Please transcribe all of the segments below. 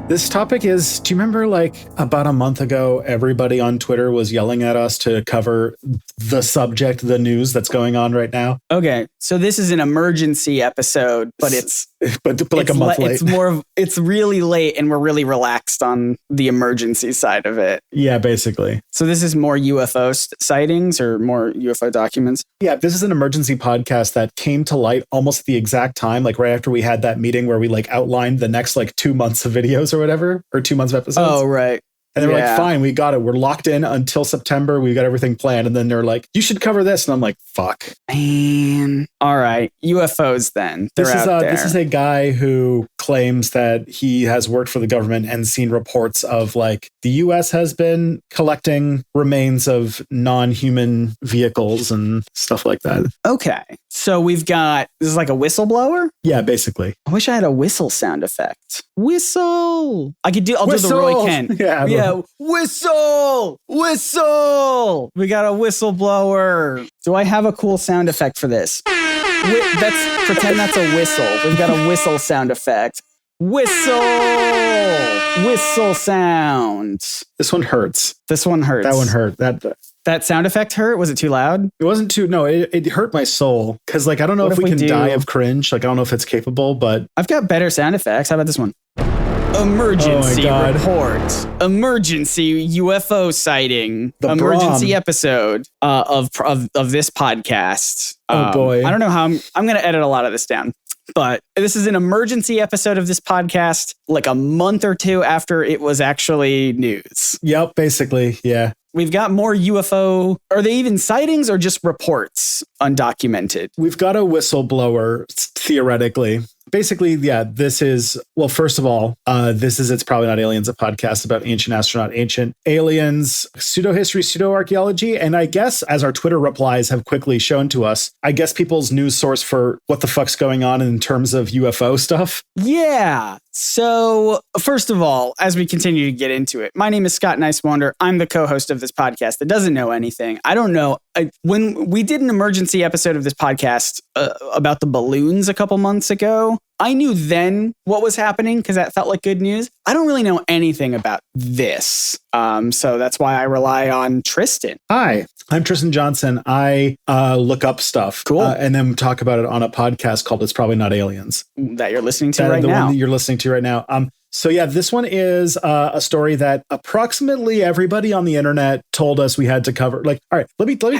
This topic is, do you remember like about a month ago, everybody on Twitter was yelling at us to cover the subject, the news that's going on right now? Okay, so this is an emergency episode, but it's like a month late. It's really late and we're really relaxed on the emergency side of it. Yeah, basically. So this is more UFO sightings or more UFO documents? Yeah, this is an emergency podcast that came to light almost at the exact time, like right after we had that meeting where we like outlined the next like 2 months of videos or whatever, or 2 months of episodes. Oh, right. And they were like, fine, we got it. We're locked in until September. We got everything planned. And then they're like, you should cover this. And I'm like, fuck. Man. All right. UFOs then. This is a guy who claims that he has worked for the government and seen reports of like the US has been collecting remains of non-human vehicles and stuff like that. Okay. So we've got, this is like a whistleblower? Yeah, basically. I wish I had a whistle sound effect. Whistle. I'll do the Roy Kent. Yeah. Whistle! Whistle! We got a whistleblower. Do I have a cool sound effect for this? Pretend that's a whistle. We've got a whistle sound effect. Whistle! Whistle sound. This one hurts. This one hurts. That one hurt. That sound effect hurt? Was it too loud? It wasn't too, no, it hurt my soul. Because like, I don't know if we can die of cringe. Like, I don't know if it's capable, but. I've got better sound effects. How about this one? Emergency report. Emergency UFO sighting. Emergency episode of this podcast. Oh boy. I don't know how I'm going to edit a lot of this down. But this is an emergency episode of this podcast, like a month or two after it was actually news. Yep, basically, yeah. We've got more UFO. Are they even sightings or just reports, undocumented? We've got a whistleblower, theoretically. Basically, yeah, this is, well, first of all, It's Probably Not Aliens, a podcast about ancient astronaut, ancient aliens, pseudo-history, pseudo-archaeology. And I guess, as our Twitter replies have quickly shown to us, I guess people's news source for what the fuck's going on in terms of UFO stuff. Yeah. So, first of all, as we continue to get into it, my name is Scott Nicewander. I'm the co-host of this podcast that doesn't know anything. I don't know. When we did an emergency episode of this podcast about the balloons a couple months ago, I knew then what was happening because that felt like good news. I don't really know anything about this. So that's why I rely on Tristan. Hi, I'm Tristan Johnson. I look up stuff. Cool. And then talk about it on a podcast called It's Probably Not Aliens. That you're listening to right now. The one that you're listening to right now. So yeah, this one is a story that approximately everybody on the internet told us we had to cover. Like, all right, let me tell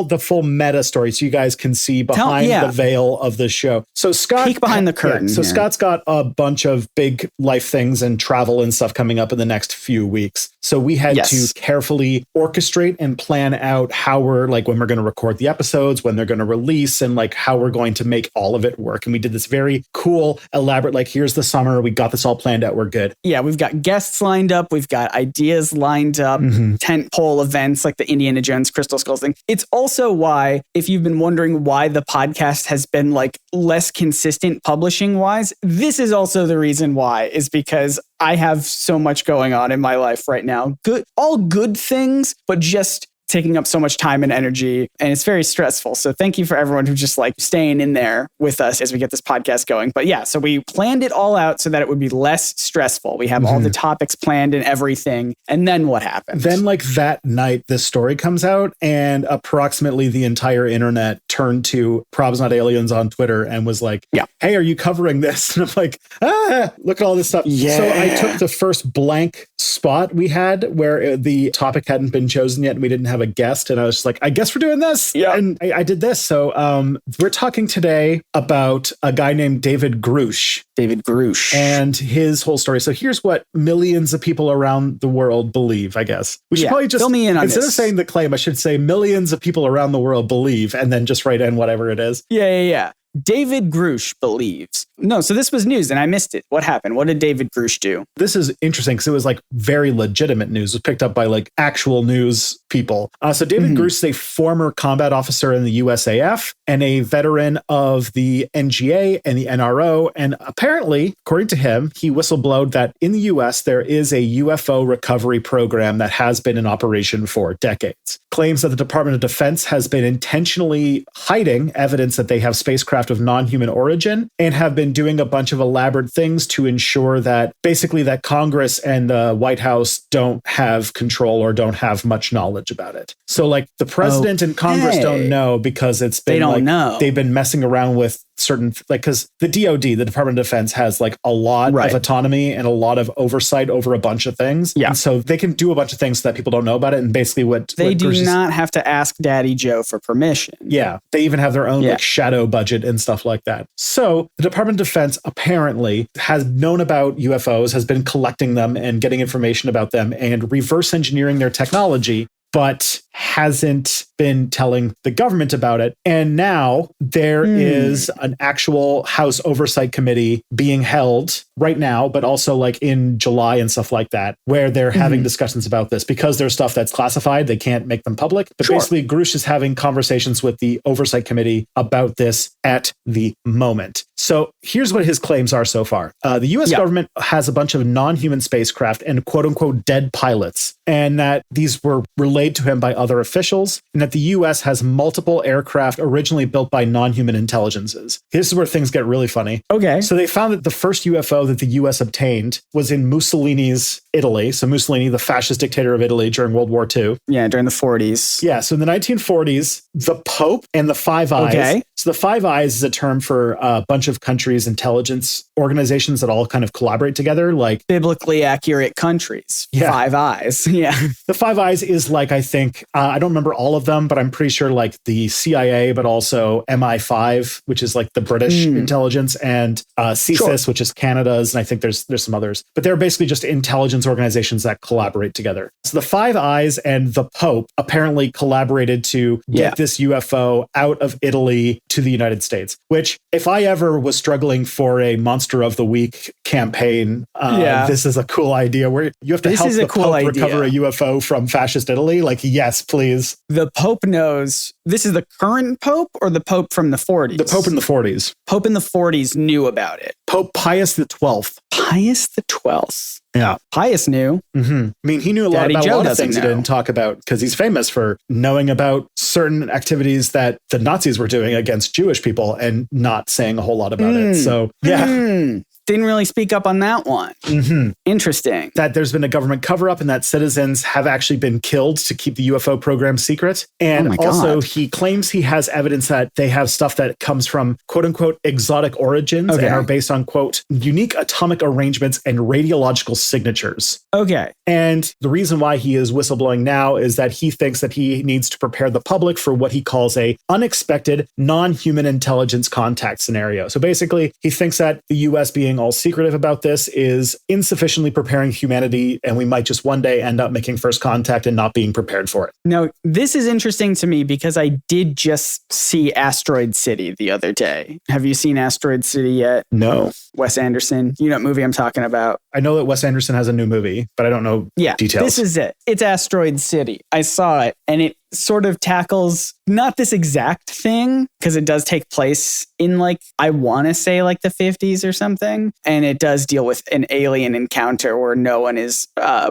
the full meta story so you guys can see behind the veil of the show. So Scott, peek behind the curtain. So Scott's got a bunch of big life things and travel and stuff coming up in the next few weeks. So we had to carefully orchestrate and plan out how we're like when we're going to record the episodes, when they're going to release, and like how we're going to make all of it work. And we did this very cool, elaborate, like here's the summer. We got this all planned out. We're good. Yeah, we've got guests lined up. We've got ideas lined up, tent pole events like the Indiana Jones Crystal Skulls thing. It's also why, if you've been wondering why the podcast has been like less consistent publishing wise, this is also the reason why, is because I have so much going on in my life right now. All good things, but just taking up so much time and energy, and it's very stressful. So thank you for everyone who's just like staying in there with us as we get this podcast going. But yeah, so we planned it all out so that it would be less stressful. We have all the topics planned and everything. And then what happens? Then like that night, this story comes out and approximately the entire internet turned to Probs Not Aliens on Twitter and was like, hey, are you covering this? And I'm like, look at all this stuff. Yeah. So I took the first blank spot we had where the topic hadn't been chosen yet and we didn't have a guest, and I was just like, I guess we're doing this. Yeah. And I did this. So we're talking today about a guy named David Grush. David Grush. And his whole story. So here's what millions of people around the world believe, I guess. We should probably just, fill me in on instead of saying the claim, I should say millions of people around the world believe, and then just write in whatever it is. Yeah. David Grush believes. No, so this was news and I missed it. What happened? What did David Grush do? This is interesting because it was like very legitimate news. It was picked up by like actual news people. So David Grush is a former combat officer in the USAF and a veteran of the NGA and the NRO. And apparently, according to him, he whistleblowed that in the US, there is a UFO recovery program that has been in operation for decades. Claims that the Department of Defense has been intentionally hiding evidence that they have spacecraft of non-human origin and have been doing a bunch of elaborate things to ensure that basically that Congress and the White House don't have control or don't have much knowledge about it. So like the president and Congress don't know because it's been they've been messing around with certain, like, because the DoD, the Department of Defense, has like a lot of autonomy and a lot of oversight over a bunch of things. Yeah. And so they can do a bunch of things so that people don't know about it. And basically they do not have to ask Daddy Joe for permission. Yeah. They even have their own like shadow budget and stuff like that. So the Department of Defense apparently has known about UFOs, has been collecting them and getting information about them and reverse engineering their technology, but hasn't been telling the government about it. And now there is an actual House Oversight Committee being held right now, but also like in July and stuff like that, where they're having discussions about this because there's stuff that's classified. They can't make them public. But basically, Grush is having conversations with the Oversight Committee about this at the moment. So here's what his claims are so far. The U.S. government has a bunch of non-human spacecraft and quote unquote dead pilots, and that these were relayed to him by other officials, and that the U.S. has multiple aircraft originally built by non-human intelligences. This is where things get really funny. Okay. So they found that the first UFO that the U.S. obtained was in Mussolini's Italy. So Mussolini, the fascist dictator of Italy during World War II. Yeah, during the 40s. Yeah, so in the 1940s, the Pope and the Five Eyes. Okay. So the Five Eyes is a term for a bunch of countries' intelligence organizations that all kind of collaborate together, like biblically accurate countries. Yeah. Five Eyes. Yeah. The Five Eyes is like, I think, I don't remember all of them, but I'm pretty sure like the CIA, but also MI5, which is like the British intelligence, and CSIS, which is Canada's, and I think there's some others. But they're basically just intelligence organizations that collaborate together. So the Five Eyes and the Pope apparently collaborated to get this UFO out of Italy to the United States, which if I ever was struggling for a Monster of the Week campaign, this is a cool idea where you have to help the Pope recover a UFO from fascist Italy. Like, yes, please. The Pope knows. This is the current Pope or the Pope from the 40s? The Pope in the 40s. Pope in the 40s knew about it. Pope Pius XII. Pius XII. Yeah. Pius knew. I mean, he knew a lot about a lot of things he didn't talk about because he's famous for knowing about certain activities that the Nazis were doing against Jewish people and not saying a whole lot about it. So, didn't really speak up on that one. Interesting. That there's been a government cover-up and that citizens have actually been killed to keep the UFO program secret. And also he claims he has evidence that they have stuff that comes from quote-unquote exotic origins and are based on quote unique atomic arrangements and radiological signatures. Okay. And the reason why he is whistleblowing now is that he thinks that he needs to prepare the public for what he calls a unexpected non-human intelligence contact scenario. So basically, he thinks that the U.S. being all secretive about this is insufficiently preparing humanity, and we might just one day end up making first contact and not being prepared for it. Now, this is interesting to me because I did just see Asteroid City the other day. Have you seen Asteroid City yet? No. Wes Anderson. You know what movie I'm talking about? I know that Wes Anderson has a new movie, but I don't know details. This is it. It's Asteroid City. I saw it, and it sort of tackles not this exact thing because it does take place in like, I want to say like the 50s or something. And it does deal with an alien encounter where no one is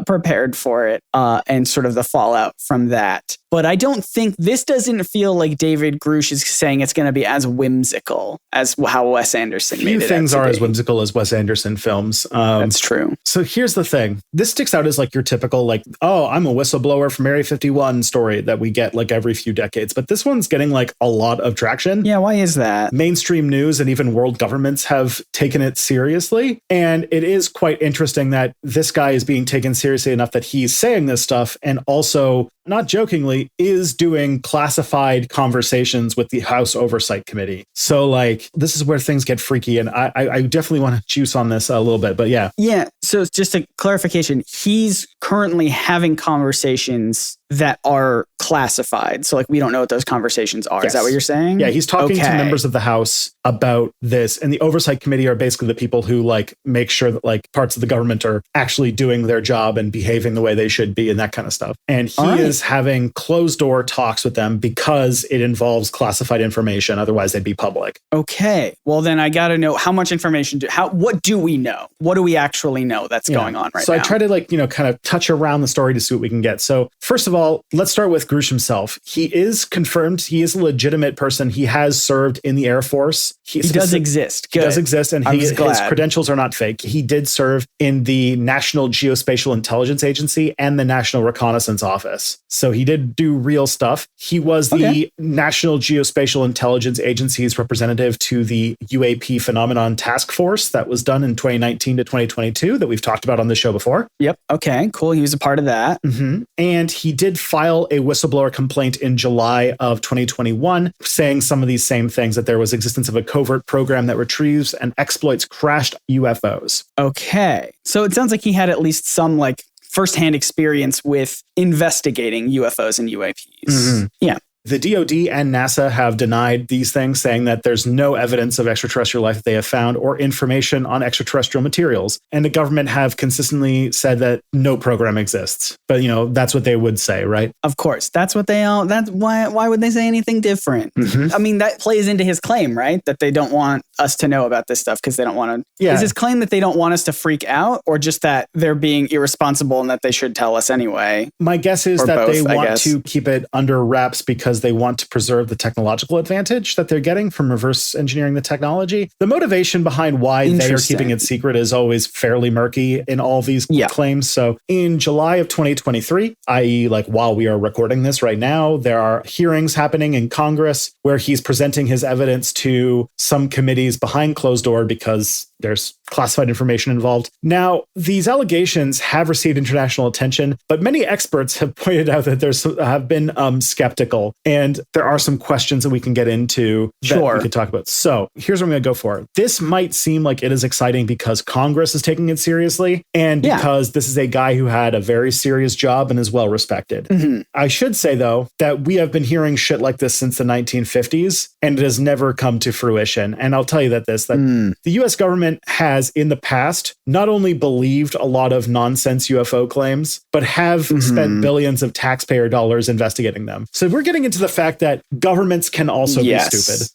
prepared for it and sort of the fallout from that. But I don't think this doesn't feel like David Grush is saying it's going to be as whimsical as how Wes Anderson made it. Few things are as whimsical as Wes Anderson films. That's true. So here's the thing. This sticks out as like your typical like, oh, I'm a whistleblower from Area 51 story that we get like every few decades. But this one's getting like a lot of traction. Yeah, why is that? Mainstream news and even world governments have taken it seriously. And it is quite interesting that this guy is being taken seriously enough that he's saying this stuff and also, not jokingly, apparently is doing classified conversations with the House Oversight Committee. So like, this is where things get freaky. And I definitely want to juice on this a little bit, but yeah. Yeah. So just a clarification, he's currently having conversations that are classified. So like, we don't know what those conversations are. Yes. Is that what you're saying? Yeah. He's talking to members of the House about this. And the Oversight Committee are basically the people who like make sure that like parts of the government are actually doing their job and behaving the way they should be and that kind of stuff. And he is having closed door talks with them because it involves classified information. Otherwise they'd be public. Okay. Well, then I got to know how much information, what do we know? What do we actually know that's going on right now? So I try to like, kind of touch around the story to see what we can get. So first of all, let's start with Grush himself. He is confirmed. He is a legitimate person. He has served in the Air Force. He does exist. Good. He does exist. And his credentials are not fake. He did serve in the National Geospatial Intelligence Agency and the National Reconnaissance Office. So he did do real stuff. He was the National Geospatial Intelligence Agency's representative to the UAP Phenomenon Task Force that was done in 2019 to 2022 that we've talked about on the show before. Yep. Okay, cool. He was a part of that. Mm-hmm. And he did file a whistleblower complaint in July of 2021 saying some of these same things, that there was existence of a covert program that retrieves and exploits crashed UFOs. Okay. So it sounds like he had at least some like firsthand experience with investigating UFOs and UAPs. Mm-hmm. Yeah. The DoD and NASA have denied these things, saying that there's no evidence of extraterrestrial life that they have found or information on extraterrestrial materials. And the government have consistently said that no program exists. But, that's what they would say, right? Of course. That's what they all, that's why would they say anything different? Mm-hmm. I mean, that plays into his claim, right? That they don't want us to know about this stuff because they don't want to. Yeah. Is his claim that they don't want us to freak out, or just that they're being irresponsible and that they should tell us anyway? My guess is that both, they want to keep it under wraps because they want to preserve the technological advantage that they're getting from reverse engineering the technology. The motivation behind why they are keeping it secret is always fairly murky in all these claims. So in July of 2023, i.e. like while we are recording this right now, there are hearings happening in Congress where he's presenting his evidence to some committees behind closed door because there's classified information involved. Now, these allegations have received international attention, but many experts have pointed out that have been skeptical, and there are some questions that we can get into that we could talk about. So here's what I'm going to go for. This might seem like it is exciting because Congress is taking it seriously, and because this is a guy who had a very serious job and is well respected. Mm-hmm. I should say, though, that we have been hearing shit like this since the 1950s, and it has never come to fruition. And I'll tell you that the U.S. government has in the past not only believed a lot of nonsense UFO claims, but have spent billions of taxpayer dollars investigating them. So we're getting into the fact that governments can also be stupid.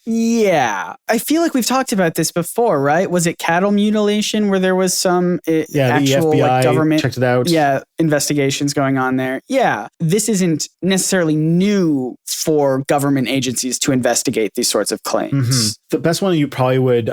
Yeah. I feel like we've talked about this before, right? Was it cattle mutilation where there was some actual the FBI like, government checked it out. Yeah, investigations going on there. Yeah. This isn't necessarily new for government agencies to investigate these sorts of claims. Mm-hmm. The best one you probably would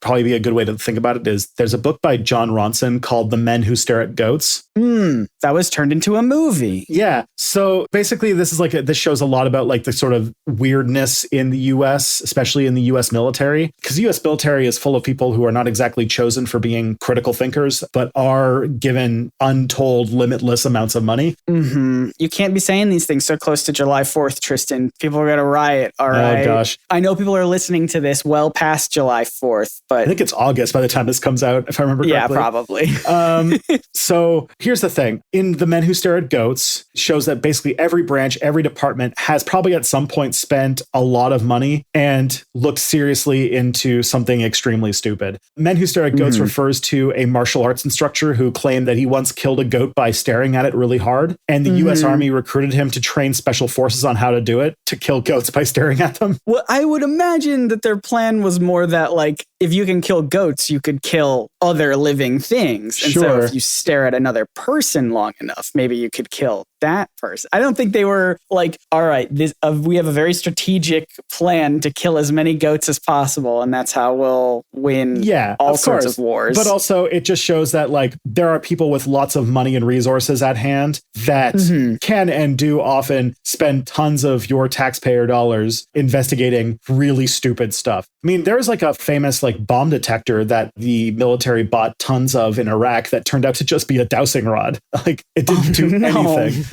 probably be a good way to think about it is there's a book by John Ronson called The Men Who Stare at Goats. That was turned into a movie. Yeah. So basically this is this shows a lot about like the sort of weirdness in the US, especially in the US military, because the US military is full of people who are not exactly chosen for being critical thinkers, but are given untold limitless amounts of money. Mm-hmm. You can't be saying these things so close to July 4th, Tristan. People are going to riot. All right. Oh, gosh. I know people are listening to this well past July 4th, but I think it's August by the time this comes out, if I remember correctly. Yeah, probably. So here's the thing. In The Men Who Stare at Goats, shows that basically every branch, every department has probably at some point spent a lot of money and looked seriously into something extremely stupid. Men Who Stare at Goats refers to a martial arts instructor who claimed that he once killed a goat by staring at it really hard. And the US Army recruited him to train special forces on how to do it, to kill goats by staring at them. Well, I would imagine that their plan was more that like, if you can kill goats, you could kill other living things. And so if you stare at another person long enough, maybe you could kill that person. I don't think they were like, all right, we have a very strategic plan to kill as many goats as possible, and that's how we'll win all sorts of wars. But also, it just shows that like there are people with lots of money and resources at hand that can and do often spend tons of your taxpayer dollars investigating really stupid stuff. I mean, there's like a famous like bomb detector that the military bought tons of in Iraq that turned out to just be a dowsing rod. Like it didn't do anything.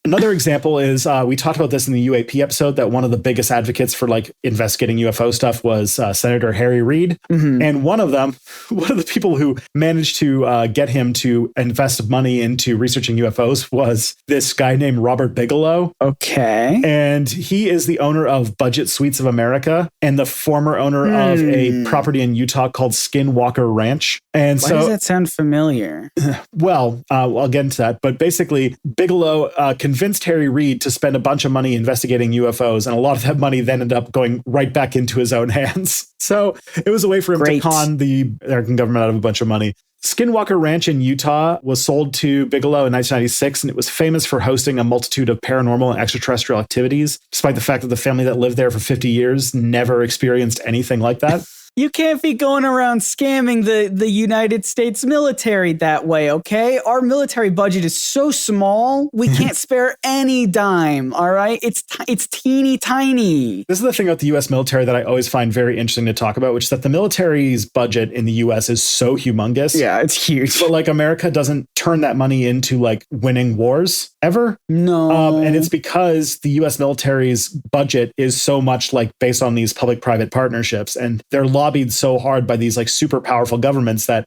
Another example is we talked about this in the UAP episode, that one of the biggest advocates for like investigating UFO stuff was Senator Harry Reid. And one of the people who managed to get him to invest money into researching UFOs was this guy named Robert Bigelow. Okay. And he is the owner of Budget Suites of America and the former owner of a property in Utah called Skinwalker Ranch. And Why does that sound familiar? Well, I'll get into that. But basically, Bigelow convinced Harry Reid to spend a bunch of money investigating UFOs. And a lot of that money then ended up going right back into his own hands. So it was a way for him to con the American government out of a bunch of money. Skinwalker Ranch in Utah was sold to Bigelow in 1996, and it was famous for hosting a multitude of paranormal and extraterrestrial activities, despite the fact that the family that lived there for 50 years never experienced anything like that. You can't be going around scamming the United States military that way, okay? Our military budget is so small, we can't spare any dime, all right? It's teeny tiny. This is the thing about the U.S. military that I always find very interesting to talk about, which is that the military's budget in the U.S. is so humongous. Yeah, it's huge. But like America doesn't turn that money into like winning wars ever. No. And it's because the U.S. military's budget is so much like based on these public-private partnerships, and they're lobbied so hard by these like super powerful governments that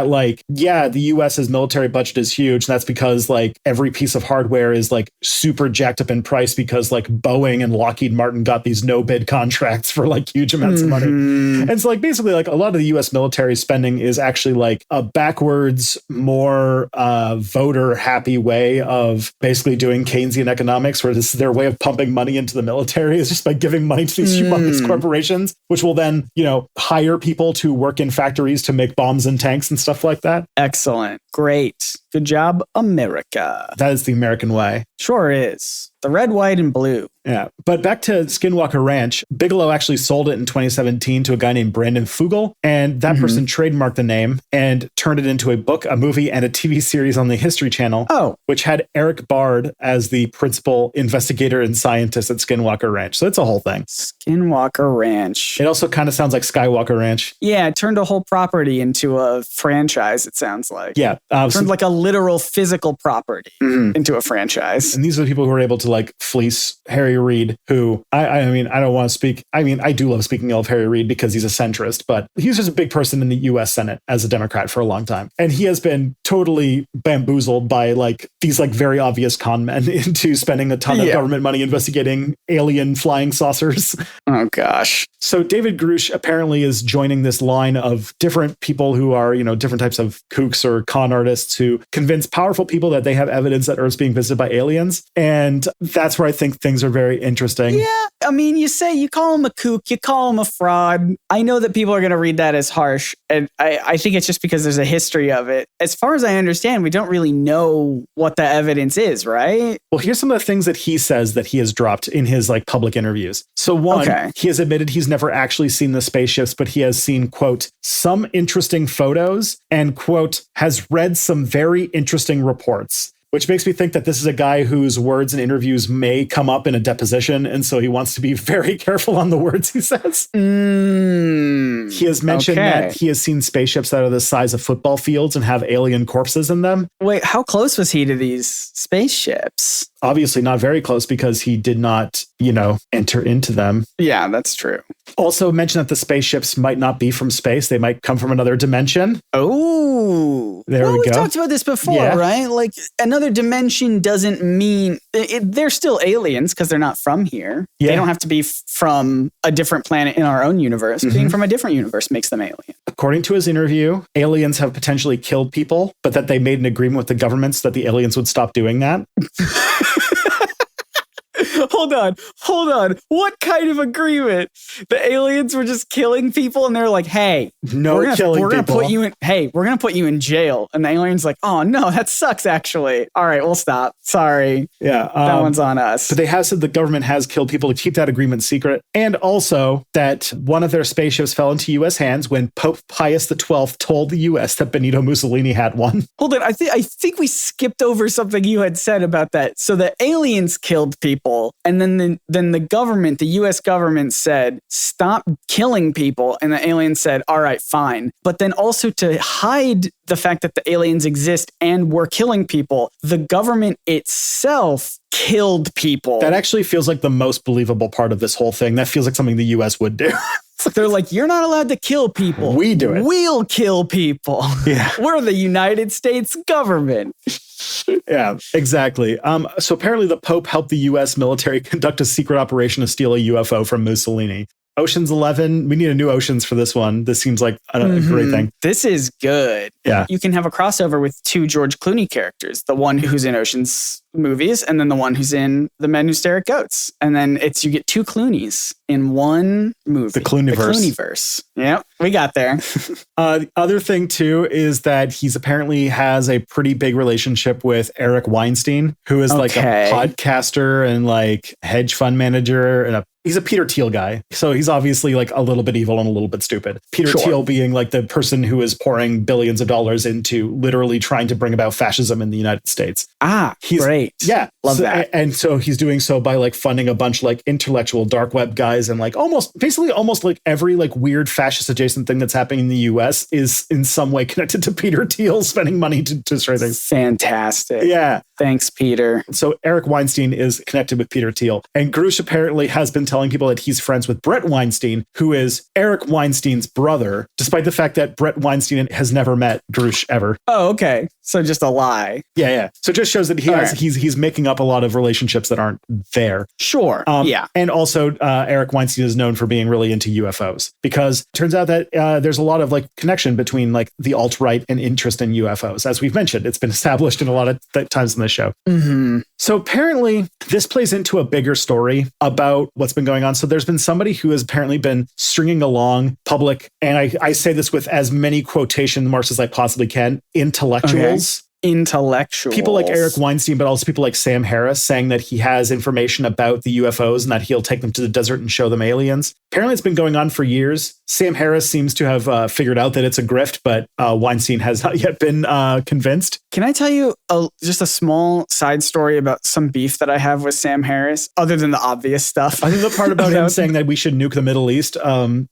like, yeah, the US's military budget is huge. And that's because like every piece of hardware is like super jacked up in price because like Boeing and Lockheed Martin got these no bid contracts for like huge amounts of money. And so like basically like a lot of the US military spending is actually like a backwards, more voter happy way of basically doing Keynesian economics, where this is their way of pumping money into the military is just by giving money to these humongous corporations, which will then, hire people to work in factories to make bombs and tanks and stuff like that. Excellent. Great. Good job, America. That is the American way. Sure is. The red, white, and blue. Yeah. But back to Skinwalker Ranch, Bigelow actually sold it in 2017 to a guy named Brandon Fugel. And that person trademarked the name and turned it into a book, a movie, and a TV series on the History Channel, which had Eric Bard as the principal investigator and scientist at Skinwalker Ranch. So it's a whole thing. Skinwalker Ranch. It also kind of sounds like Skywalker Ranch. Yeah, it turned a whole property into a franchise, it sounds like. Yeah. Turned like a literal physical property into a franchise. And these are the people who were able to like fleece Harry Reid, who I mean, I don't want to speak. I mean, I do love speaking ill of Harry Reid because he's a centrist, but he's just a big person in the US Senate as a Democrat for a long time. And he has been totally bamboozled by like these like very obvious con men into spending a ton of government money investigating alien flying saucers. Oh gosh. So David Grush apparently is joining this line of different people who are, different types of kooks or con artists who convince powerful people that they have evidence that Earth's being visited by aliens. And that's where I think things are very interesting. Yeah. I mean, you call him a kook, you call him a fraud. I know that people are going to read that as harsh. And I think it's just because there's a history of it. As far as I understand, we don't really know what the evidence is, right? Well, here's some of the things that he says that he has dropped in his like public interviews. So one, he has admitted he's never actually seen the spaceships, but he has seen, quote, some interesting photos and, quote, has read some very interesting reports. Which makes me think that this is a guy whose words and interviews may come up in a deposition. And so he wants to be very careful on the words he says. He has mentioned that he has seen spaceships that are the size of football fields and have alien corpses in them. Wait, how close was he to these spaceships? Obviously not very close because he did not, enter into them. Yeah, that's true. Also mentioned that the spaceships might not be from space. They might come from another dimension. Oh, there we go. We've talked about this before, right? Like another dimension doesn't mean they're still aliens because they're not from here. Yeah. They don't have to be from a different planet in our own universe. Being from a different universe makes them alien. According to his interview, aliens have potentially killed people, but that they made an agreement with the government so that the aliens would stop doing that. Hold on. What kind of agreement? The aliens were just killing people and they're like, hey, we're gonna put you in jail. And the alien's like, oh no, that sucks actually. All right, we'll stop. Sorry. Yeah. That one's on us. But they have said the government has killed people to keep that agreement secret. And also that one of their spaceships fell into US hands when Pope Pius XII told the US that Benito Mussolini had one. Hold on. I think we skipped over something you had said about that. So the aliens killed people and And then the government, the US government said, stop killing people. And the aliens said, all right, fine. But then also to hide the fact that the aliens exist and were killing people, the government itself killed people. That actually feels like the most believable part of this whole thing. That feels like something the US would do. They're like, you're not allowed to kill people. We do it. We'll kill people. Yeah. We're the United States government. Yeah, exactly. So apparently the Pope helped the US military conduct a secret operation to steal a UFO from Mussolini. Ocean's 11, we need a new Oceans for this one. This seems like a great thing. This is good. Yeah. You can have a crossover with 2 George Clooney characters, the one who's in Ocean's movies and then the one who's in The Men Who Stare at Goats. And then you get 2 Clooneys in one movie. The Clooneyverse. The Clooneyverse. Yep, we got there. The other thing too is that he's apparently has a pretty big relationship with Eric Weinstein, who is like a podcaster and like hedge fund manager, and he's a Peter Thiel guy. So he's obviously like a little bit evil and a little bit stupid. Peter Thiel being like the person who is pouring billions of dollars into literally trying to bring about fascism in the United States. He's great. Yeah. Love that. And so he's doing so by like funding a bunch of like intellectual dark web guys, and like almost like every like weird fascist adjacent thing that's happening in the US is in some way connected to Peter Thiel spending money to destroy things. Fantastic. Yeah. Thanks, Peter. So Eric Weinstein is connected with Peter Thiel, and Grush apparently has been telling people that he's friends with Brett Weinstein, who is Eric Weinstein's brother, despite the fact that Brett Weinstein has never met Grush ever. Oh, okay. So just a lie. Yeah. So it just shows that he's making up a lot of relationships that aren't there. Sure. Yeah. And also Eric Weinstein is known for being really into UFOs, because it turns out that there's a lot of like connection between like the alt-right and interest in UFOs. As we've mentioned, it's been established in a lot of times in the show. Mm-hmm. So apparently this plays into a bigger story about what's been going on. So there's been somebody who has apparently been stringing along public, and I say this with as many quotation marks as I possibly can, intellectuals. Intellectuals. People like Eric Weinstein, but also people like Sam Harris, saying that he has information about the UFOs and that he'll take them to the desert and show them aliens. Apparently it's been going on for years. Sam Harris seems to have figured out that it's a grift, but Weinstein has not yet been convinced. Can I tell you just a small side story about some beef that I have with Sam Harris, other than the obvious stuff? I think the part about him saying that we should nuke the Middle East.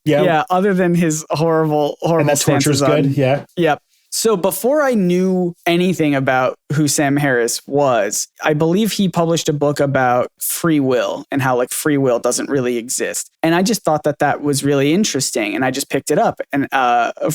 Yeah, other than his horrible and that torture's good. Yeah. Yep. So before I knew anything about who Sam Harris was, I believe he published a book about free will and how like free will doesn't really exist. And I just thought that was really interesting. And I just picked it up and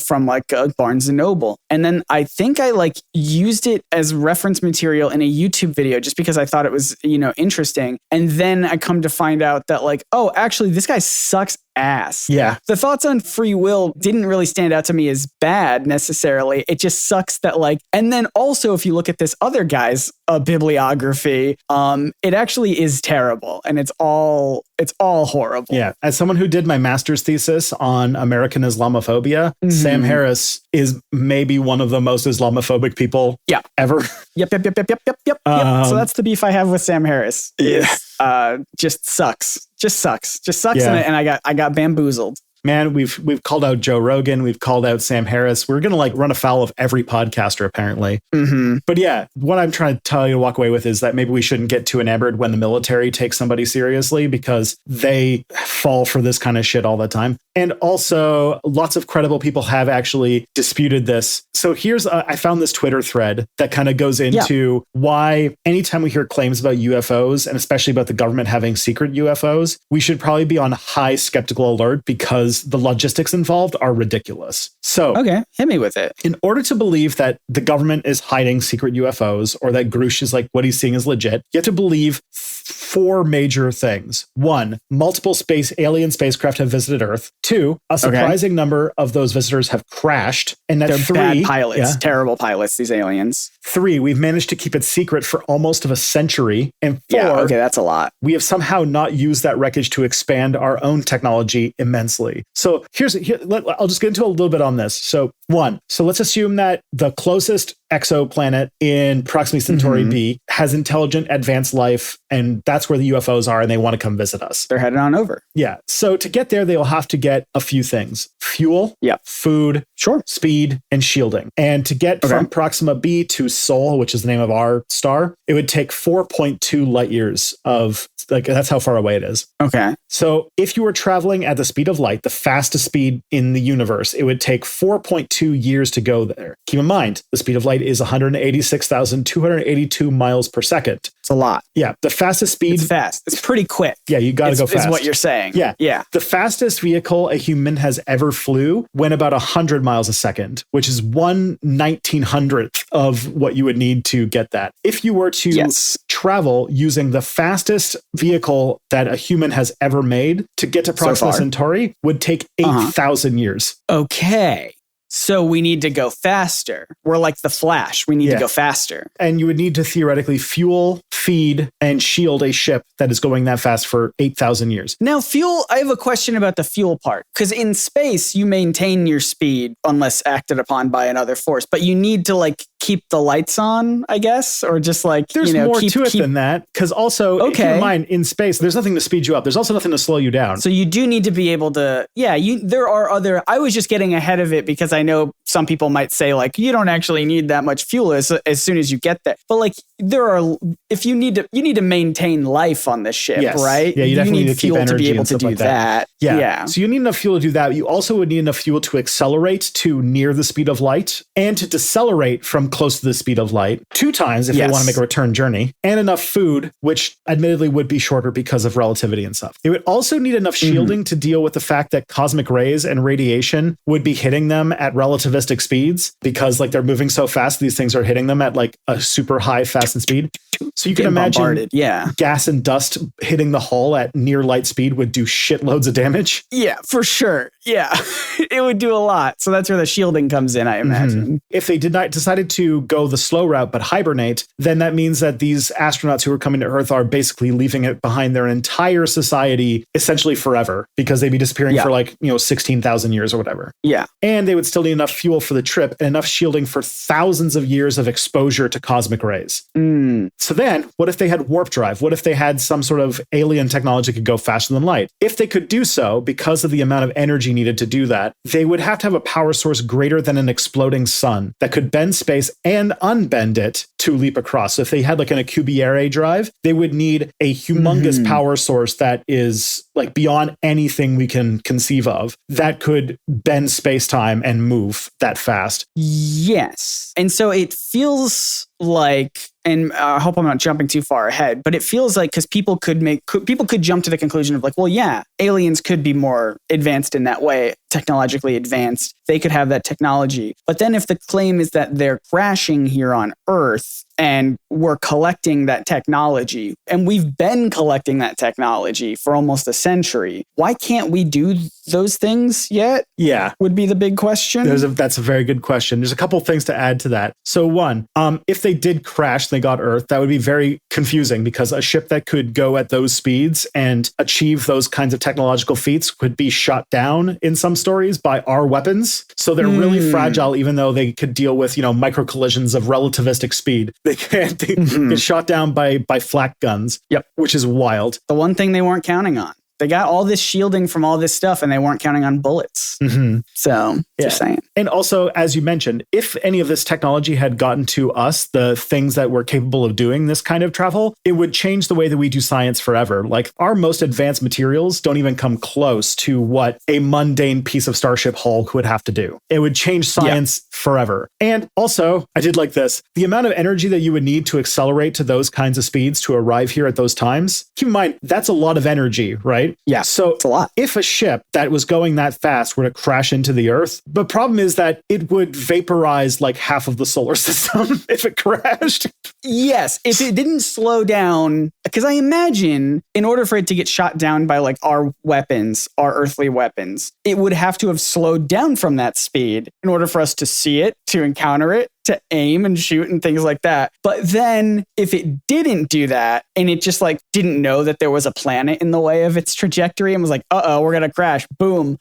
from like Barnes & Noble. And then I think I like used it as reference material in a YouTube video just because I thought it was, interesting. And then I come to find out that like, oh, actually this guy sucks ass. Yeah. The thoughts on free will didn't really stand out to me as bad necessarily. It just sucks that like, and then also if you look at this other guy's bibliography, it actually is terrible and it's all horrible. Yeah. As someone who did my master's thesis on American Islamophobia, Sam Harris is maybe one of the most Islamophobic people ever. Yep. So that's the beef I have with Sam Harris. Just sucks. Yeah. And I got bamboozled. Man, we've called out Joe Rogan. We've called out Sam Harris. We're going to like run afoul of every podcaster, apparently. Mm-hmm. But yeah, what I'm trying to tell you to walk away with is that maybe we shouldn't get too enamored when the military takes somebody seriously, because they fall for this kind of shit all the time. And also, lots of credible people have actually disputed this. So I found this Twitter thread that kind of goes into why anytime we hear claims about UFOs, and especially about the government having secret UFOs, we should probably be on high skeptical alert, because the logistics involved are ridiculous. So, okay, hit me with it. In order to believe that the government is hiding secret UFOs, or that Grush is like what he's seeing is legit, you have to believe 4 major things. 1, multiple alien spacecraft have visited Earth. 2, a surprising number of those visitors have crashed. And that they're bad pilots, terrible pilots, these aliens. 3, we've managed to keep it secret for almost of a century. And 4, that's a lot. We have somehow not used that wreckage to expand our own technology immensely. So I'll just get into a little bit on this. So 1, so let's assume that the closest exoplanet in Proxima Centauri b has intelligent advanced life, and that's where the UFOs are, and they want to come visit us. They're headed on over. Yeah. So to get there, they'll have to get a few things: fuel, food, speed, and shielding. And to get from Proxima b to Sol, which is the name of our star, it would take 4.2 light years of, like, that's how far away it is. Okay. So if you were traveling at the speed of light, the fastest speed in the universe, it would take 4.2 years to go there. Keep in mind, the speed of light is 186,282 miles per second. It's a lot. Yeah. The fastest speed. It's fast. It's pretty quick. Yeah. You got to go fast. Is what you're saying. Yeah. Yeah. The fastest vehicle a human has ever flew went about 100 miles a second, which is 1/1900th of what you would need to get that. If you were to travel using the fastest vehicle that a human has ever made to get to Proxima Centauri would take 8,000 years. Okay. So we need to go faster. We're like the Flash. We need to go faster. And you would need to theoretically fuel, feed, and shield a ship that is going that fast for 8,000 years. Now, fuel, I have a question about the fuel part. Because in space, you maintain your speed unless acted upon by another force. But you need to, like, keep the lights on, I guess? Or just like, there's more to it than that. Because also, keep in mind, in space, there's nothing to speed you up. There's also nothing to slow you down. So you do need to be able to, there are other, I was just getting ahead of it because I know some people might say, like, you don't actually need that much fuel as soon as you get there. But, like, there are, if you need to maintain life on this ship, right? Yeah, you definitely need fuel to be able to do like that. Yeah. So you need enough fuel to do that. You also would need enough fuel to accelerate to near the speed of light and to decelerate from close to the speed of light 2 times if they want to make a return journey, and enough food, which admittedly would be shorter because of relativity and stuff. They would also need enough shielding to deal with the fact that cosmic rays and radiation would be hitting them at relativistic speeds because, like, they're moving so fast, these things are hitting them at, like, a super high fast and speed. So you can imagine gas and dust hitting the hull at near light speed would do shitloads of damage. Yeah, for sure. Yeah, it would do a lot. So that's where the shielding comes in, I imagine. If they decided to go the slow route but hibernate, then that means that these astronauts who are coming to Earth are basically leaving it behind their entire society essentially forever because they'd be disappearing for 16,000 years or whatever. Yeah. And they would still need enough fuel for the trip and enough shielding for thousands of years of exposure to cosmic rays. So then, what if they had warp drive? What if they had some sort of alien technology that could go faster than light? If they could do so, because of the amount of energy needed to do that, they would have to have a power source greater than an exploding sun that could bend space and unbend it to leap across. So if they had like an Alcubierre drive, they would need a humongous power source that is like beyond anything we can conceive of that could bend space-time and move that fast. Yes. And so it feels like, and I hope I'm not jumping too far ahead, but it feels like because people could jump to the conclusion of like, well, yeah, aliens could be more advanced in that way, technologically advanced. They could have that technology. But then if the claim is that they're crashing here on Earth and we're collecting that technology, and we've been collecting that technology for almost a century, why can't we do those things yet? Yeah. Would be the big question. That's a very good question. There's a couple of things to add to that. So one, if they did crash, they got Earth, that would be very confusing because a ship that could go at those speeds and achieve those kinds of technological feats could be shot down in some stories by our weapons. So they're really fragile, even though they could deal with, micro collisions of relativistic speed. They can't get shot down by flak guns, which is wild. The one thing they weren't counting on. They got all this shielding from all this stuff and they weren't counting on bullets. So, just saying. And also, as you mentioned, if any of this technology had gotten to us, the things that were capable of doing this kind of travel, it would change the way that we do science forever. Like our most advanced materials don't even come close to what a mundane piece of Starship hull would have to do. It would change science forever. And also, I did like this, the amount of energy that you would need to accelerate to those kinds of speeds to arrive here at those times, keep in mind, that's a lot of energy, right? Yeah, so it's a lot. If a ship that was going that fast were to crash into the Earth, the problem is that it would vaporize like half of the solar system if it crashed. Yes, if it didn't slow down, because I imagine in order for it to get shot down by like our weapons, our earthly weapons, it would have to have slowed down from that speed in order for us to see it, to encounter it. to aim and shoot and things like that. But then if it didn't do that and it just like didn't know that there was a planet in the way of its trajectory and was like, we're going to crash. Boom.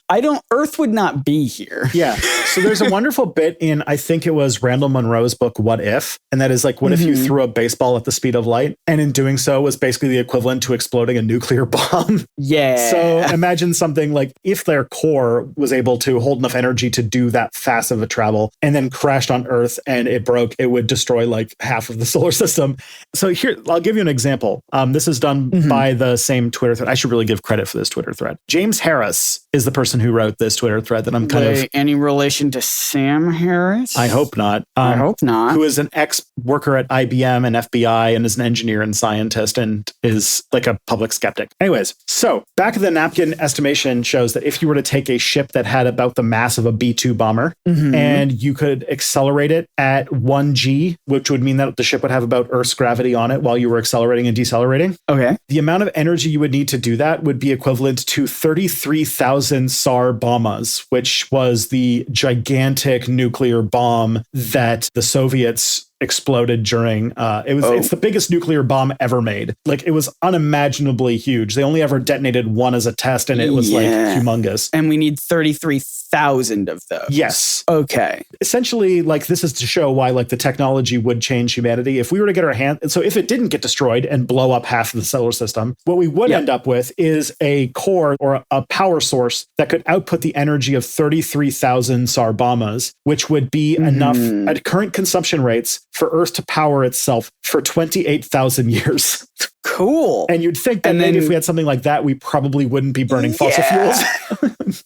Earth would not be here. Yeah. So there's a wonderful bit in, I think it was Randall Munroe's book, What If? And that is like, what if you threw a baseball at the speed of light? And in doing so was basically the equivalent to exploding a nuclear bomb. Yeah. So imagine something like if their core was able to hold enough energy to do that fast of a travel and then crashed on Earth and it broke, it would destroy like half of the solar system. So here, I'll give you an example. This is done by the same Twitter thread. I should really give credit for this Twitter thread. James Harris is the person who wrote this Twitter thread that I'm kind of... Any relation to Sam Harris? I hope not. I hope not. Who is an ex-worker at IBM and FBI and is an engineer and scientist and is like a public skeptic. Anyways, so back of the napkin estimation shows that if you were to take a ship that had about the mass of a B-2 bomber and you could accelerate it at 1G, which would mean that the ship would have about Earth's gravity on it while you were accelerating and decelerating. Okay. The amount of energy you would need to do that would be equivalent to 33,000 SAR bombas, which was the gigantic nuclear bomb that the Soviets exploded during it's the biggest nuclear bomb ever made. Like it was unimaginably huge. They only ever detonated one as a test and it was like humongous. And we need 33,000 of those. Yes. Okay. Essentially, like this is to show why like the technology would change humanity. If we were to get our hand, so if it didn't get destroyed and blow up half of the solar system, what we would end up with is a core or a power source that could output the energy of 33,000 SAR bombas, which would be enough at current consumption rates for Earth to power itself for 28,000 years. Cool. And you'd think that maybe if we had something like that, we probably wouldn't be burning fossil fuels.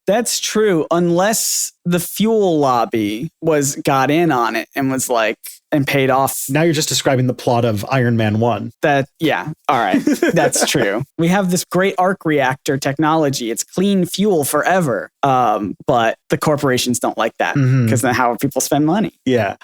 That's true. Unless the fuel lobby got in on it and was like, and paid off. Now you're just describing the plot of Iron Man 1. All right. That's true. We have this great arc reactor technology. It's clean fuel forever. But the corporations don't like that because then how people spend money. Yeah.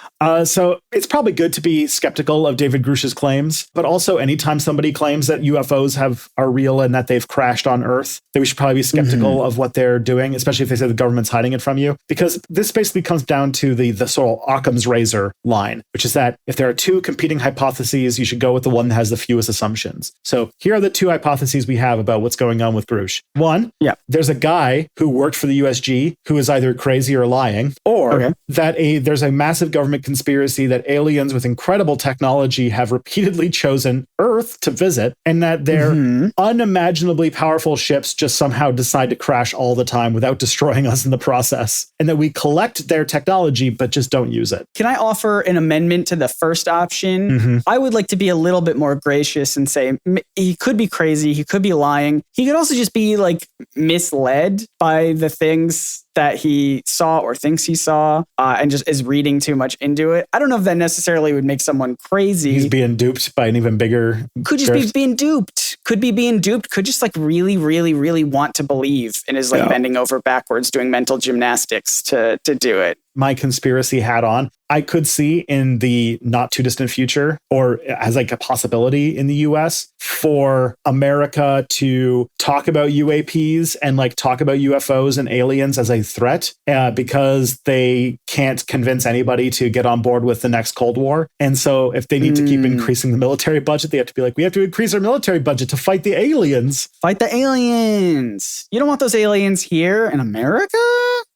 So it's probably good to be skeptical of David Grush's claims, but also anytime somebody claims that UFOs are real and that they've crashed on Earth, then we should probably be skeptical of what they're doing, especially if they say the government's hiding it from you, because this basically comes down to the sort of Occam's razor line, which is that if there are two competing hypotheses, you should go with the one that has the fewest assumptions. So here are the two hypotheses we have about what's going on with Grush. One, there's a guy who worked for the USG who is either crazy or lying, or that there's a massive government conspiracy that aliens with incredible technology have repeatedly chosen Earth to visit, and that their unimaginably powerful ships just somehow decide to crash all the time without destroying us in the process, and that we collect their technology but just don't use it. Can I offer an amendment to the first option? I would like to be a little bit more gracious and say he could be crazy, he could be lying, he could also just be like misled by the things that he saw or thinks he saw and just is reading too much into it. I don't know if that necessarily would make someone crazy. He's being duped by an even bigger... Could just be being duped. Could be being duped. Could just like really, really, really want to believe and is like bending over backwards doing mental gymnastics to do it. My conspiracy hat on, I could see in the not too distant future, or as like a possibility in the US, for America to talk about UAPs and like talk about UFOs and aliens as a threat because they can't convince anybody to get on board with the next Cold War. And so if they need to keep increasing the military budget, they have to be like, we have to increase our military budget to fight the aliens. Fight the aliens. You don't want those aliens here in America?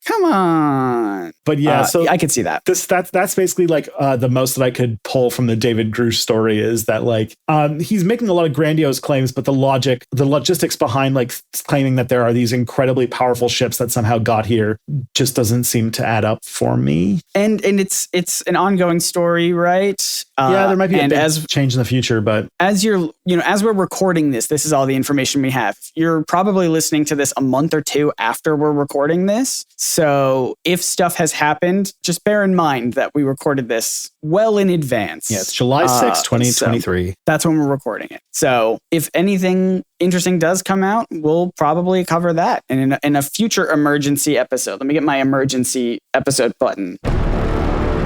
Come on. But yeah, so I could see that. That's basically like the most that I could pull from the David Grush story is that like he's making a lot of grandiose claims, but the logistics behind like claiming that there are these incredibly powerful ships that somehow got here just doesn't seem to add up for me. And it's an ongoing story, right? Yeah, there might be a big change in the future, but as as we're recording this is all the information we have. You're probably listening to this a month or two after we're recording this. So if stuff has happened, just bear in mind that we recorded this well in advance. Yeah, it's July 6th, 2023. So that's when we're recording it. So if anything interesting does come out, we'll probably cover that in a future emergency episode. Let me get my emergency episode button.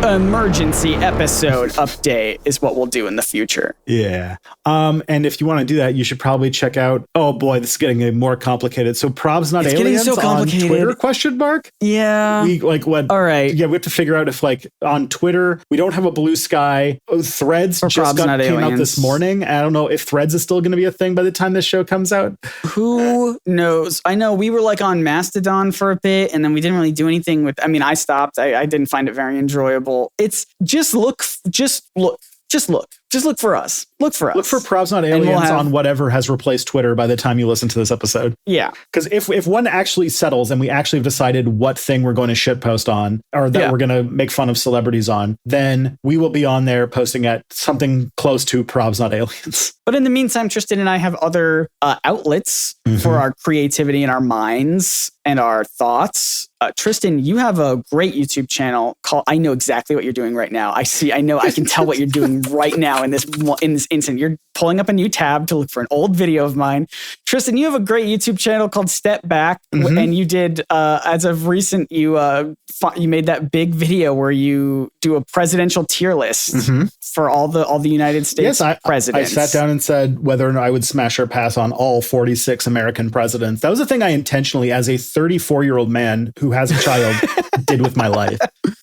emergency episode update is what we'll do in the future. Yeah. And if you want to do that, you should probably check out, oh boy, this is getting more complicated. So Probs Not Aliens so on Twitter, question mark? Yeah. We like what? All right. Yeah, we have to figure out if like on Twitter, we don't have a blue sky. Threads For just Probs Not came out Aliens. this morning. I don't know if Threads is still going to be a thing by the time this show comes out. Who knows? I know we were like on Mastodon for a bit and then we didn't really do anything with, I mean, I stopped. I didn't find it very enjoyable. It's just look for us. Look for us. Look for Probs Not Aliens on whatever has replaced Twitter by the time you listen to this episode. Yeah. Because if one actually settles and we actually have decided what thing we're going to shitpost on or that we're going to make fun of celebrities on, then we will be on there posting at something close to Probs Not Aliens. But in the meantime, Tristan and I have other outlets for our creativity and our minds and our thoughts. Tristan, you have a great YouTube channel called, I know exactly what you're doing right now. I can tell what you're doing right now in this instant. You're pulling up a new tab to look for an old video of mine. Tristan, you have a great YouTube channel called Step Back. And you did, as of recent, you made that big video where you do a presidential tier list for all the United States presidents. I sat down and said whether or not I would smash or pass on all 46 American presidents. That was a thing I intentionally, as a 34-year-old man who has a child, did with my life.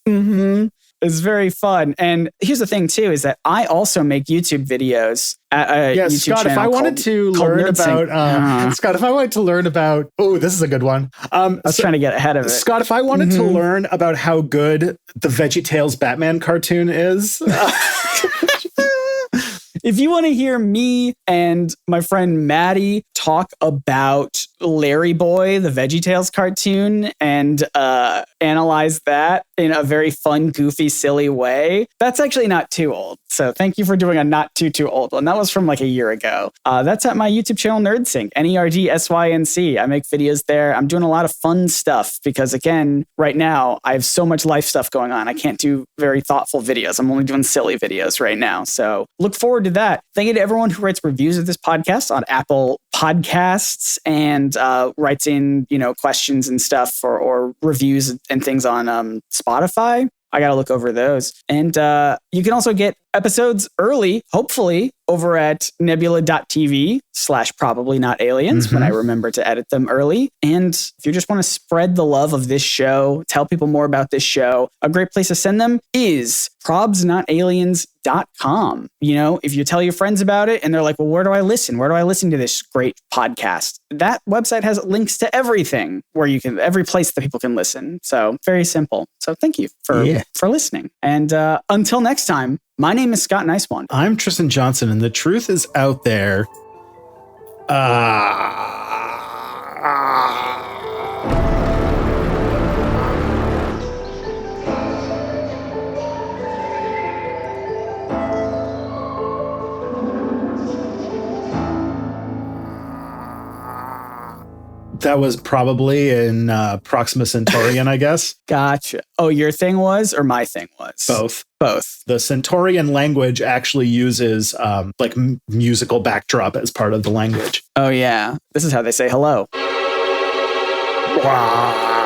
It's very fun. And here's the thing too, is that I also make YouTube videos at a YouTube Scott, channel if I wanted to learn Nerdsync. about, Scott, if I wanted to learn about, oh, this is a good one. I was trying to get ahead of it. Scott, if I wanted to learn about how good the VeggieTales Batman cartoon is. If you want to hear me and my friend Maddie talk about Larry Boy, the VeggieTales cartoon, and analyze that in a very fun, goofy, silly way, that's actually not too old. So thank you for doing a not too old one. That was from like a year ago. That's at my YouTube channel, Nerdsync, Nerdsync. I make videos there. I'm doing a lot of fun stuff because, again, right now, I have so much life stuff going on. I can't do very thoughtful videos. I'm only doing silly videos right now. So look forward to that. Thank you to everyone who writes reviews of this podcast on Apple Podcasts and writes in, questions and stuff or reviews and things on Spotify. I got to look over those. And you can also get episodes early, hopefully, over at nebula.tv/probably not aliens when I remember to edit them early. And if you just want to spread the love of this show, tell people more about this show, a great place to send them is probsnotaliens.com. If you tell your friends about it and they're like, well, where do I listen? Where do I listen to this great podcast? That website has links to everything every place that people can listen. So very simple. So thank you for listening. And until next time, my name is Scott Nicewan. I'm Tristan Johnson, and the truth is out there. That was probably in Proxima Centaurian, I guess. Gotcha. Oh, your thing was, or my thing was? Both. The Centaurian language actually uses musical backdrop as part of the language. Oh, yeah. This is how they say hello. Wow.